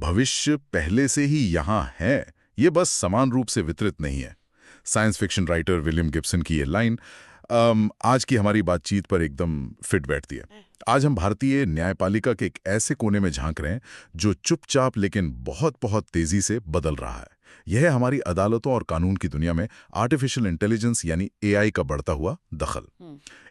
भविष्य पहले से ही यहाँ है, ये बस समान रूप से वितरित नहीं है। Science fiction writer William Gibson की ये लाइन आज की हमारी बातचीत पर एकदम फिट बैठती है। आज हम भारतीय न्यायपालिका के एक ऐसे कोने में झांक रहे हैं जो चुपचाप लेकिन बहुत बहुत तेजी से बदल रहा है। यह है हमारी अदालतों और कानून की दुनिया में आर्टिफिशियल इंटेलिजेंस यानी एआई का बढ़ता हुआ दखल।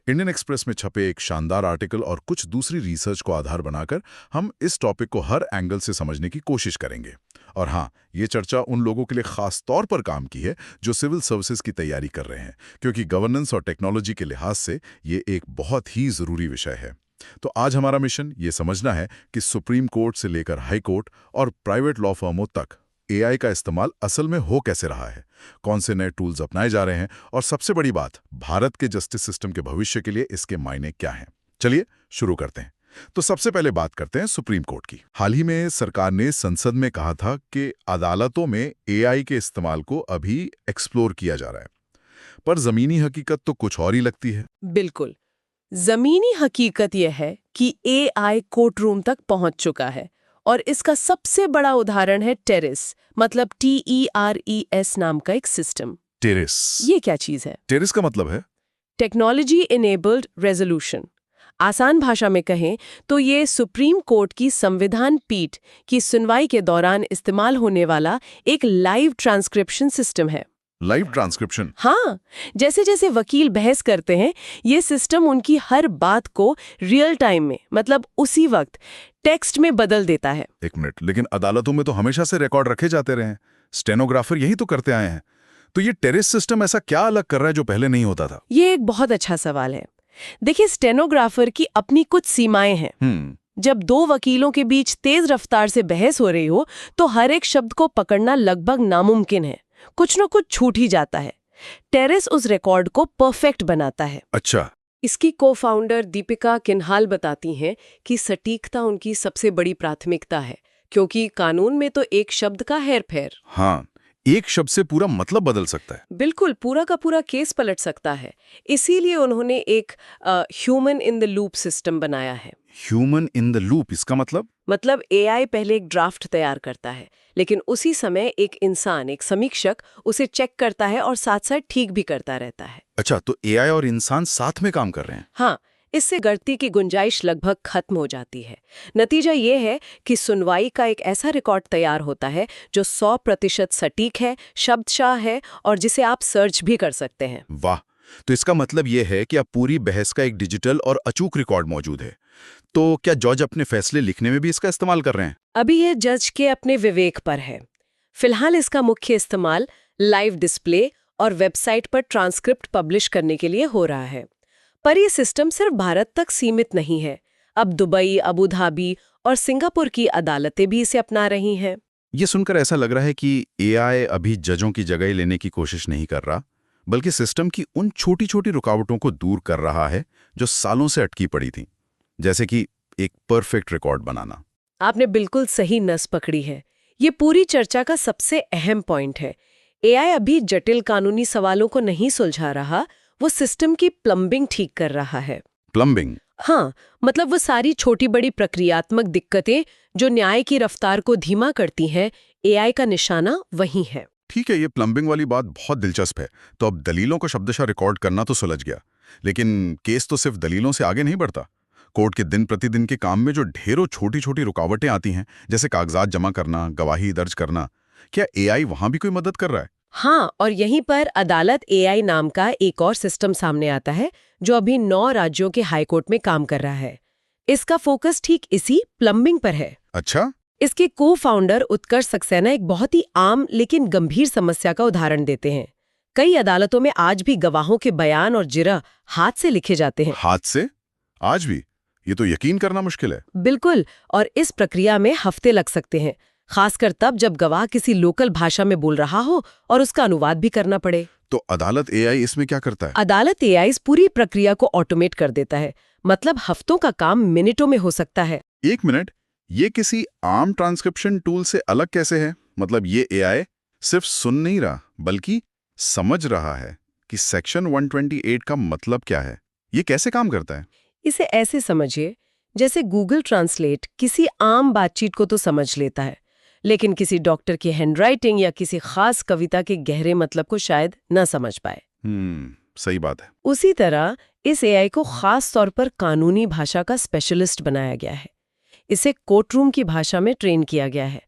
इंडियन एक्सप्रेस में छपे एक शानदार आर्टिकल और कुछ दूसरी रिसर्च को आधार बनाकर हम इस टॉपिक को हर एंगल से समझने की कोशिश करेंगे। और हाँ, ये चर्चा उन लोगों के लिए खास तौर पर काम की है जो सिविल सर्विसेज की तैयारी कर रहे हैं, क्योंकि गवर्नेंस और टेक्नोलॉजी के लिहाज से ये एक बहुत ही जरूरी विषय है। तो आज हमारा मिशन ये समझना है कि सुप्रीम कोर्ट से लेकर हाई कोर्ट और प्राइवेट लॉ फर्मों तक एआई का इस्तेमाल असल में हो कैसे रहा है, कौन से नए टूल्स अपनाए जा रहे हैं और सबसे बड़ी बात, भारत के जस्टिस सिस्टम के भविष्य के लिए इसके मायने क्या हैं। चलिए शुरू करते हैं। तो सबसे पहले बात करते हैं सुप्रीम कोर्ट की। हाल ही में सरकार ने संसद में कहा था कि अदालतों में एआई के इस्तेमाल को अभी एक्सप्लोर किया जा रहा है, पर जमीनी हकीकत तो कुछ और ही लगती है। बिल्कुल, जमीनी हकीकत यह है कि एआई कोर्ट रूम तक पहुंच चुका है और इसका सबसे बड़ा उदाहरण है टेरिस, मतलब TERES नाम का एक सिस्टम। टेरिस, ये क्या चीज है? टेरिस का मतलब है टेक्नोलॉजी इनेबल्ड रेजोल्यूशन। आसान भाषा में कहें तो ये सुप्रीम कोर्ट की संविधान पीठ की सुनवाई के दौरान इस्तेमाल होने वाला एक लाइव ट्रांसक्रिप्शन सिस्टम है। Live transcription? हाँ, जैसे जैसे वकील बहस करते हैं, ये सिस्टम उनकी हर बात को रियल टाइम में, मतलब उसी वक्त, टेक्स्ट में बदल देता है। एक मिनट, लेकिन अदालतों में तो हमेशा से रिकॉर्ड रखे जाते रहे हैं, स्टेनोग्राफर यही तो करते आए हैं। तो ये टेरिस सिस्टम ऐसा क्या अलग कर रहा है जो पहले नहीं होता था? ये एक बहुत अच्छा सवाल है। देखिए, स्टेनोग्राफर की अपनी कुछ सीमाएं हैं। जब दो वकीलों के बीच तेज रफ्तार से बहस हो रही हो तो हर एक शब्द को पकड़ना लगभग नामुमकिन है, कुछ न कुछ छूट ही जाता है। टेरिस उस रिकॉर्ड को परफेक्ट बनाता है। अच्छा। इसकी को-फाउंडर दीपिका किन्हाल बताती हैं कि सटीकता उनकी सबसे बड़ी प्राथमिकता है, क्योंकि कानून में तो एक शब्द का हेरफेर। हाँ, एक शब्द से पूरा मतलब बदल सकता है। बिल्कुल, पूरा का पूरा केस पलट सकता है। इसीलिए उन्होंने एक human in the loop system बनाया है। ह्यूमन इन द लूप, इसका मतलब एआई पहले एक ड्राफ्ट तैयार करता है, लेकिन उसी समय एक इंसान, एक समीक्षक उसे चेक करता है और साथ साथ ठीक भी करता रहता है। अच्छा, तो एआई और इंसान साथ में काम कर रहे हैं? हाँ, इससे गलती की गुंजाइश लगभग खत्म हो जाती है। नतीजा ये है कि सुनवाई का एक ऐसा रिकॉर्ड तैयार होता है जो 100% सटीक है, शब्दशाह है और जिसे आप सर्च भी कर सकते हैं। वाह! तो इसका मतलब ये है कि अब पूरी बहस का एक डिजिटल और अचूक रिकॉर्ड मौजूद है। तो क्या जज अपने फैसले लिखने में भी इसका इस्तेमाल कर रहे हैं? अभी ये जज के अपने विवेक पर है। फिलहाल इसका मुख्य इस्तेमाल लाइव डिस्प्ले और वेबसाइट पर ट्रांसक्रिप्ट पब्लिश करने के लिए हो रहा है। पर यह सिस्टम सिर्फ भारत तक सीमित नहीं है। अब दुबई, अबू धाबी और सिंगापुर की अदालतें भी इसे अपना रही हैं। ये सुनकर ऐसा लग रहा है कि एआई अभी जजों की जगह लेने की कोशिश नहीं कर रहा, बल्कि सिस्टम की उन छोटी छोटी रुकावटों को दूर कर रहा है जो सालों से अटकी पड़ी थी, जैसे कि एक परफेक्ट रिकॉर्ड बनाना। आपने बिल्कुल सही नस पकड़ी है। ये पूरी चर्चा का सबसे अहम पॉइंट है। एआई अभी जटिल कानूनी सवालों को नहीं सुलझा रहा, वो सिस्टम की प्लम्बिंग ठीक कर रहा है। प्लम्बिंग? हाँ, मतलब वो सारी छोटी बड़ी प्रक्रियात्मक दिक्कतें जो न्याय की रफ्तार को धीमा करती हैं, एआई का निशाना वही है। ठीक है, ये प्लम्बिंग वाली बात बहुत दिलचस्प है। तो अब दलीलों को शब्दशः रिकॉर्ड करना तो सुलझ गया, लेकिन केस तो सिर्फ दलीलों से आगे नहीं बढ़ता। कोर्ट के दिन प्रतिदिन के काम में जो ढेरों छोटी छोटी रुकावटें आती हैं, जैसे कागजात जमा करना, गवाही दर्ज करना, क्या एआई वहां भी कोई मदद कर रहा है? हाँ, और यहीं पर अदालत एआई नाम का एक और सिस्टम सामने आता है जो अभी 9 राज्यों के हाईकोर्ट में काम कर रहा है। इसका फोकस ठीक इसी प्लम्बिंग पर है। अच्छा। इसके को-फाउंडर उत्कर्ष सक्सेना एक बहुत ही आम लेकिन गंभीर समस्या का उदाहरण देते हैं। कई अदालतों में आज भी गवाहों के बयान और जिरह हाथ से लिखे जाते हैं। हाथ से? आज भी? ये तो यकीन करना मुश्किल है। बिल्कुल, और इस प्रक्रिया में हफ्ते लग सकते हैं, खासकर तब जब गवाह किसी लोकल भाषा में बोल रहा हो और उसका अनुवाद भी करना पड़े। तो अदालत एआई इसमें क्या करता है? अदालत एआई इस पूरी प्रक्रिया को ऑटोमेट कर देता है, मतलब हफ्तों का काम मिनटों में हो सकता है। एक मिनट, ये किसी आम ट्रांसक्रिप्शन टूल से अलग कैसे है? मतलब ये एआई सिर्फ सुन नहीं रहा, बल्कि समझ रहा है कि सेक्शन 128 का मतलब क्या है। ये कैसे काम करता है? इसे ऐसे समझिए जैसे गूगल ट्रांसलेट किसी आम बातचीत को तो समझ लेता है, लेकिन किसी डॉक्टर की हैंडराइटिंग या किसी खास कविता के गहरे मतलब को शायद न समझ पाए। सही बात है। उसी तरह इस एआई को खास तौर पर कानूनी भाषा का स्पेशलिस्ट बनाया गया है। इसे कोर्टरूम की भाषा में ट्रेन किया गया है।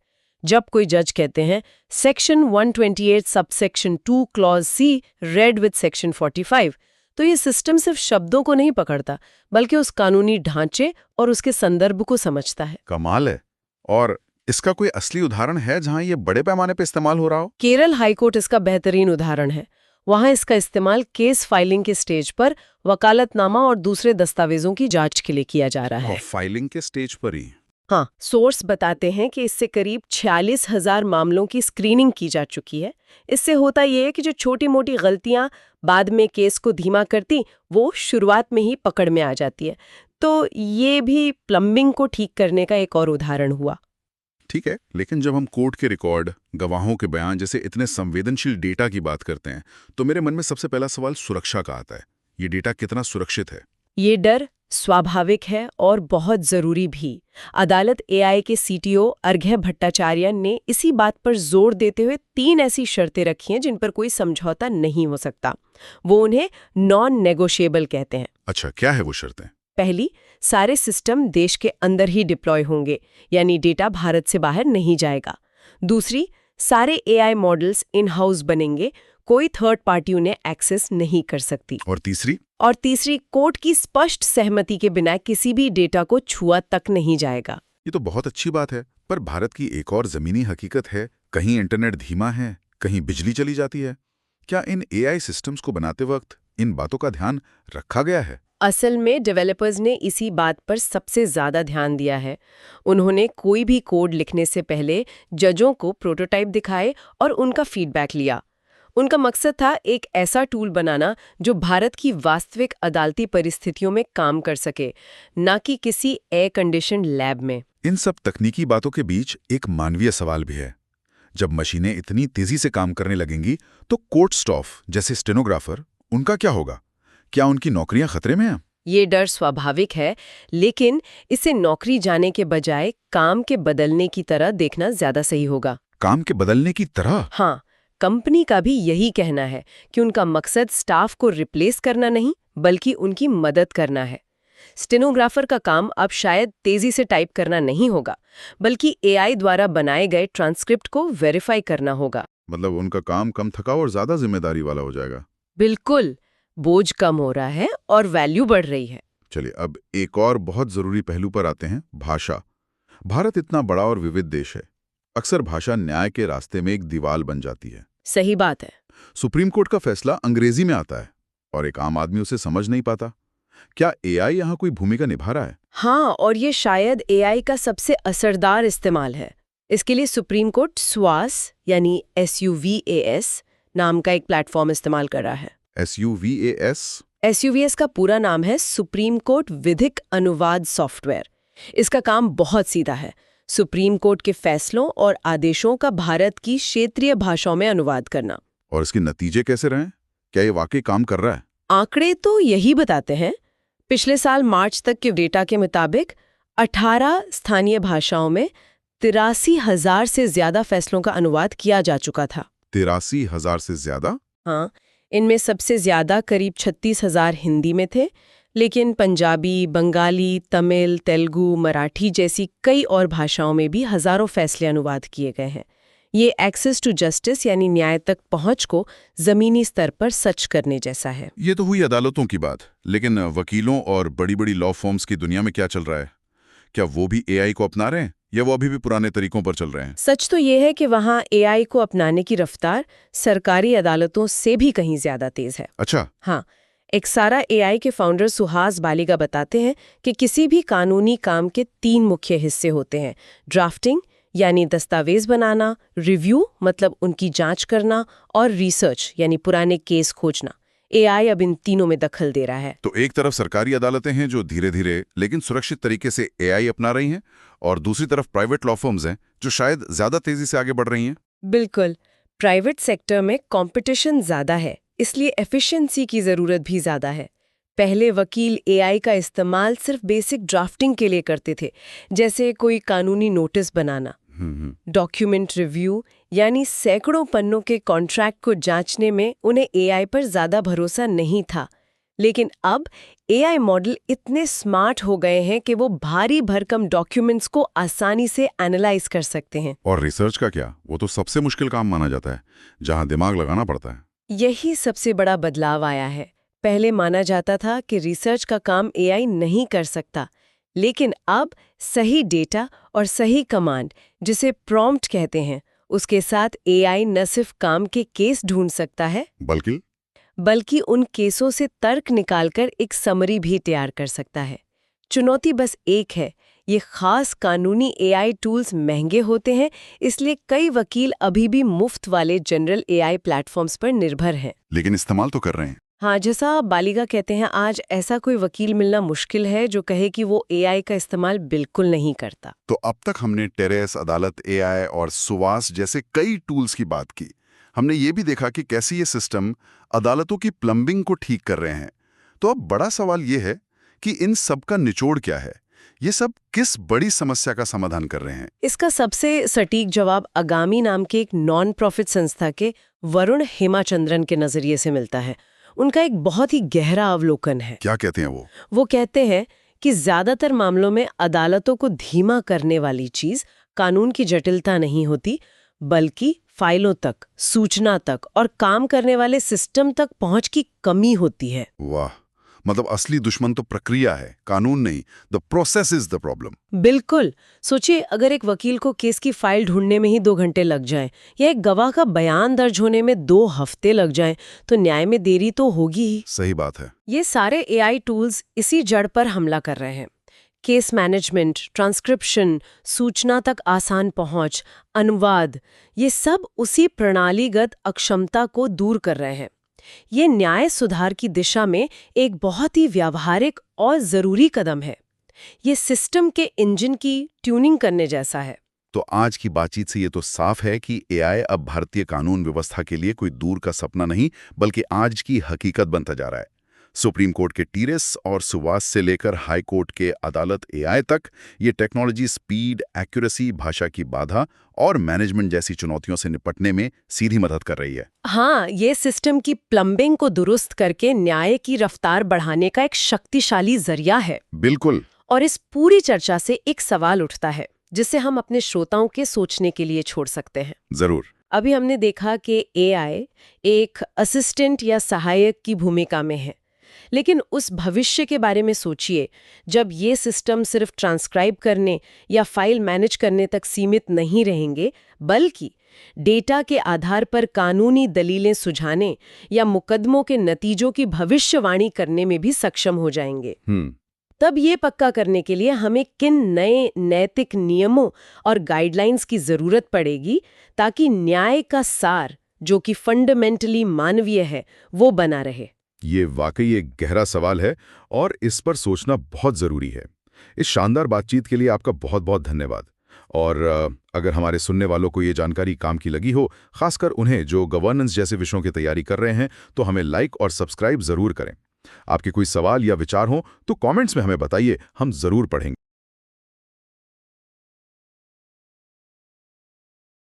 जब कोई जज कहते हैं section 128 subsection 2 clause C read with section 45, तो ये सिस्टम सिर्फ शब्दों को नहीं पकड़ता बल्कि उस कानूनी ढांचे और उसके संदर्भ को समझता है। कमाल है। और इसका कोई असली उदाहरण है जहां ये बड़े पैमाने पे इस्तेमाल हो रहा हो? केरल हाईकोर्ट इसका बेहतरीन उदाहरण है। वहां इसका इस्तेमाल केस फाइलिंग के स्टेज पर वकालतनामा और दूसरे दस्तावेजों की जांच के लिए किया जा रहा है। फाइलिंग के स्टेज पर ही? हाँ, सोर्स बताते हैं कि इससे करीब 46,000 मामलों की स्क्रीनिंग की जा चुकी है। इससे होता ये है कि जो छोटी मोटी गलतियां बाद में केस को धीमा करती, वो शुरुआत में ही पकड़ में आ जाती है। तो ये भी प्लम्बिंग को ठीक करने का एक और उदाहरण हुआ। ठीक है, लेकिन जब हम कोर्ट के रिकॉर्ड, गवाहों के बयान जैसे इतने संवेदनशील डेटा की बात करते हैं, तो मेरे मन में सबसे पहला सवाल सुरक्षा का आता है। ये डेटा कितना सुरक्षित है? ये डर स्वाभाविक है और बहुत जरूरी भी। अदालत एआई के सीटीओ अर्घ्य भट्टाचार्य ने इसी बात पर जोर देते हुए 3 ऐसी शर्तें रखी हैं जिन पर कोई समझौता नहीं हो सकता। वो उन्हें नॉन नेगोशिएबल कहते हैं। अच्छा, क्या है वो शर्तें? पहली, सारे सिस्टम देश के अंदर ही डिप्लॉय होंगे, यानी डेटा भारत से बाहर नहीं जाएगा। दूसरी, सारे एआई मॉडल्स इन हाउस बनेंगे, कोई थर्ड पार्टी उन्हें एक्सेस नहीं कर सकती। और तीसरी? और तीसरी, कोर्ट की स्पष्ट सहमति के बिना किसी भी डेटा को छुआ तक नहीं जाएगा। ये तो बहुत अच्छी बात है, पर भारत की एक और जमीनी हकीकत है। कहीं इंटरनेट धीमा है, कहीं बिजली चली जाती है। क्या इन एआई सिस्टम्स को बनाते वक्त इन बातों का ध्यान रखा गया है? असल में डेवलपर्स ने इसी बात पर सबसे ज्यादा ध्यान दिया है। उन्होंने कोई भी कोड लिखने से पहले जजों को प्रोटोटाइप दिखाए और उनका फीडबैक लिया। उनका मकसद था एक ऐसा टूल बनाना जो भारत की वास्तविक अदालती परिस्थितियों में काम कर सके, न कि किसी एयर कंडीशन्ड लैब में। इन सब तकनीकी बातों के बीच एक मानवीय सवाल भी है। जब मशीनें इतनी तेजी से काम करने लगेंगी, तो कोर्ट स्टाफ जैसे स्टेनोग्राफर, उनका क्या होगा? क्या उनकी नौकरियां खतरे में हैं? ये डर स्वाभाविक है, लेकिन इसे नौकरी जाने के बजाय काम के बदलने की तरह देखना ज्यादा सही होगा। काम के बदलने की तरह? हाँ, कंपनी का भी यही कहना है कि उनका मकसद स्टाफ को रिप्लेस करना नहीं, बल्कि उनकी मदद करना है। स्टेनोग्राफर का काम अब शायद तेजी से टाइप करना नहीं होगा, बल्कि एआई द्वारा बनाए गए ट्रांसक्रिप्ट को वेरीफाई करना होगा। मतलब उनका काम कम थकाऊ और ज्यादा जिम्मेदारी वाला हो जाएगा। बिल्कुल, बोझ कम हो रहा है और वैल्यू बढ़ रही है। चलिए, अब एक और बहुत जरूरी पहलू पर आते हैं, भाषा। भारत इतना बड़ा और विविध देश है। अक्सर भाषा न्याय के रास्ते में एक दीवार बन जाती है। सही बात है। सुप्रीम कोर्ट का फैसला अंग्रेजी में आता है और एक आम आदमी उसे समझ नहीं पाता। क्या एआई यहाँ कोई भूमिका निभा रहा है? हाँ, और ये शायद एआई का सबसे असरदार इस्तेमाल है। इसके लिए सुप्रीम कोर्ट स्वास यानी SUVAS नाम का एक प्लेटफॉर्म इस्तेमाल कर रहा है। SUVAS? SUVS का पूरा नाम है सुप्रीम कोर्ट विधिक अनुवाद सॉफ्टवेयर। इसका काम बहुत सीधा है, सुप्रीम कोर्ट के फैसलों और आदेशों का भारत की क्षेत्रीय भाषाओं में अनुवाद करना। और इसके नतीजे कैसे रहे? क्या ये वाकई काम कर रहा है? आंकड़े तो यही बताते हैं। पिछले साल मार्च तक के डेटा के मुताबिक 18 स्थानीय भाषाओं में 83,000 से ज्यादा फैसलों का अनुवाद किया जा चुका था। 83,000 से ज्यादा? हाँ, इनमें सबसे ज्यादा करीब 36,000 हिंदी में थे, लेकिन पंजाबी, बंगाली, तमिल, तेलुगु, मराठी जैसी कई और भाषाओं में भी हजारों फैसले अनुवाद किए गए हैं। ये एक्सेस टू जस्टिस यानी न्याय तक पहुंच को जमीनी स्तर पर सच करने जैसा है। ये तो हुई अदालतों की बात, लेकिन वकीलों और बड़ी बड़ी लॉ फॉर्म्स की दुनिया में क्या चल रहा है? क्या वो भी एआई को अपना रहे हैं या वो अभी भी पुराने तरीकों पर चल रहे हैं? सच तो ये है कि वहाँ एआई को अपनाने की रफ्तार सरकारी अदालतों से भी कहीं ज्यादा तेज है। अच्छा। हाँ, एक्सारा एआई के फाउंडर सुहास बालिगा बताते हैं कि किसी भी कानूनी काम के 3 मुख्य हिस्से होते हैं: ड्राफ्टिंग यानी दस्तावेज बनाना, रिव्यू मतलब उनकी जांच करना, और रिसर्च यानी पुराने केस खोजना। एआई अब इन तीनों में दखल दे रहा है। तो एक तरफ सरकारी अदालतें हैं जो धीरे धीरे लेकिन सुरक्षित तरीके से एआई अपना रही हैं, और दूसरी तरफ प्राइवेट लॉ फर्म्स हैं जो शायद ज्यादा तेजी से आगे बढ़ रही हैं। बिल्कुल, प्राइवेट सेक्टर में कंपटीशन ज्यादा है, इसलिए एफिशिएंसी की जरूरत भी ज्यादा है। पहले वकील एआई का इस्तेमाल सिर्फ बेसिक ड्राफ्टिंग के लिए करते थे, जैसे कोई कानूनी नोटिस बनाना। डॉक्यूमेंट रिव्यू यानी सैकड़ों पन्नों के कॉन्ट्रैक्ट को जांचने में उन्हें एआई पर ज्यादा भरोसा नहीं था। लेकिन अब एआई मॉडल इतने स्मार्ट हो गए हैं कि वो भारी भरकम डॉक्यूमेंट्स को आसानी से एनालाइज कर सकते हैं। और रिसर्च का क्या? वो तो सबसे मुश्किल काम माना जाता है, जहां दिमाग लगाना पड़ता है। यही सबसे बड़ा बदलाव आया है। पहले माना जाता था कि रिसर्च का काम एआई नहीं कर सकता, लेकिन अब सही डेटा और सही कमांड, जिसे प्रॉम्प्ट कहते हैं, उसके साथ एआई न सिर्फ काम के केस ढूंढ सकता है बल्कि उन केसों से तर्क निकालकर एक समरी भी तैयार कर सकता है। चुनौती बस एक है, ये खास कानूनी एआई टूल्स महंगे होते हैं, इसलिए कई वकील अभी भी मुफ्त वाले जनरल एआई प्लेटफॉर्म्स पर निर्भर हैं। लेकिन इस्तेमाल तो कर रहे हैं। हाँ, जैसा बालिगा कहते हैं, आज ऐसा कोई वकील मिलना मुश्किल है जो कहे कि वो एआई का इस्तेमाल बिल्कुल नहीं करता। तो अब तक हमने टेरेस, अदालत एआई और सुवास जैसे कई टूल्स की बात की। हमने ये भी देखा कि कैसे ये सिस्टम अदालतों की प्लम्बिंग को ठीक कर रहे हैं। तो अब बड़ा सवाल ये है कि इन सब का निचोड़ क्या है? ये सब किस बड़ी समस्या का समाधान कर रहे हैं? इसका सबसे सटीक जवाब अगामी नाम के एक नॉन प्रॉफिट संस्था के वरुण हेमाचंद्रन के नजरिए से मिलता है। उनका एक बहुत ही गहरा अवलोकन है। क्या कहते हैं वो? वो कहते हैं कि ज्यादातर मामलों में अदालतों को धीमा करने वाली चीज कानून की जटिलता नहीं होती, बल्कि फाइलों तक, सूचना तक और काम करने वाले सिस्टम तक पहुंच की कमी होती है। वाह, मतलब असली दुश्मन तो प्रक्रिया है, कानून नहीं। The process is the problem. बिल्कुल। सोचिए, अगर एक वकील को केस की फाइल ढूंढने में ही 2 घंटे लग जाएं, या एक गवाह का बयान दर्ज होने में 2 हफ्ते लग जाएं, तो न्याय में देरी तो होगी ही। सही बात है। ये सारे एआई टूल्स इसी जड़ पर हमला कर रहे हैं। केस मैनेजमेंट, ट्रांसक्रिप्शन, सूचना तक आसान पहुंच, अनुवाद, ये सब उसी प्रणालीगत अक्षमता को दूर कर रहे हैं। ये न्याय सुधार की दिशा में एक बहुत ही व्यावहारिक और जरूरी कदम है। ये सिस्टम के इंजन की ट्यूनिंग करने जैसा है। तो आज की बातचीत से ये तो साफ है कि एआई अब भारतीय कानून व्यवस्था के लिए कोई दूर का सपना नहीं, बल्कि आज की हकीकत बनता जा रहा है। सुप्रीम कोर्ट के टीरेस और सुवास से लेकर हाई कोर्ट के अदालत एआई तक, ये टेक्नोलॉजी स्पीड, एक्यूरेसी, भाषा की बाधा और मैनेजमेंट जैसी चुनौतियों से निपटने में सीधी मदद कर रही है। हाँ, ये सिस्टम की प्लम्बिंग को दुरुस्त करके न्याय की रफ्तार बढ़ाने का एक शक्तिशाली जरिया है। बिल्कुल। और इस पूरी चर्चा से एक सवाल उठता है, जिसे हम अपने श्रोताओं के सोचने के लिए छोड़ सकते हैं। जरूर। अभी हमने देखा कि एआई एक असिस्टेंट या सहायक की भूमिका में है, लेकिन उस भविष्य के बारे में सोचिए, जब ये सिस्टम सिर्फ ट्रांसक्राइब करने या फाइल मैनेज करने तक सीमित नहीं रहेंगे, बल्कि डेटा के आधार पर कानूनी दलीलें सुझाने या मुकदमों के नतीजों की भविष्यवाणी करने में भी सक्षम हो जाएंगे। तब ये पक्का करने के लिए हमें किन नए नैतिक नियमों और गाइडलाइंस की जरूरत पड़ेगी, ताकि न्याय का सार, जो कि फंडामेंटली मानवीय है, वो बना रहे। ये वाकई एक गहरा सवाल है और इस पर सोचना बहुत जरूरी है। इस शानदार बातचीत के लिए आपका बहुत बहुत धन्यवाद। और अगर हमारे सुनने वालों को ये जानकारी काम की लगी हो, खासकर उन्हें जो गवर्नेंस जैसे विषयों की तैयारी कर रहे हैं, तो हमें लाइक और सब्सक्राइब जरूर करें। आपके कोई सवाल या विचार हो तो कमेंट्स में हमें बताइए, हम जरूर पढ़ेंगे।